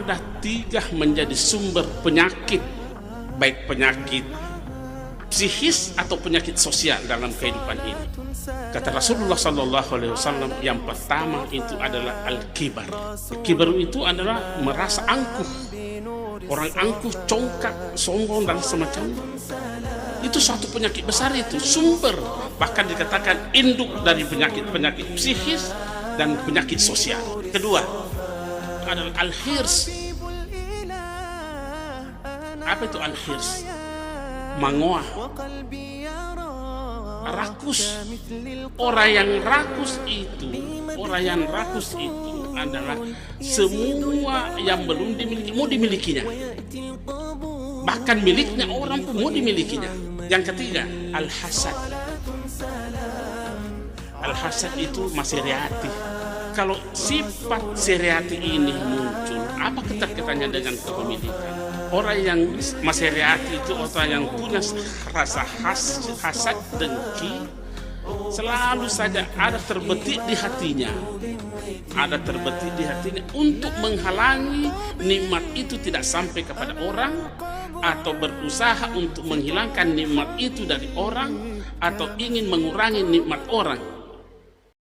ada 3 menjadi sumber penyakit, baik penyakit psikis atau penyakit sosial dalam kehidupan ini. Kata Rasulullah SAW, yang pertama itu adalah al-kibar. Kibar itu adalah merasa angkuh, orang angkuh, congkak, sombong dan semacamnya. Itu suatu penyakit besar, itu sumber, bahkan dikatakan induk dari penyakit-penyakit psikis dan penyakit sosial. Kedua adalah al-hirs. Apa itu al-hirs? Mangoah, rakus. Orang yang rakus itu adalah semua yang belum dimiliki mau dimilikinya, bahkan miliknya orang pun mau dimilikinya. Yang ketiga al-hasad. Al-hasad itu maseriati. Kalau sifat seriati ini muncul, apa keterkaitannya dengan kepemilikan? Orang yang maseriati itu orang yang punya rasa hasad, dengki, selalu saja ada terbetik di hatinya, untuk menghalangi nikmat itu tidak sampai kepada orang, atau berusaha untuk menghilangkan nikmat itu dari orang, atau ingin mengurangi nikmat orang.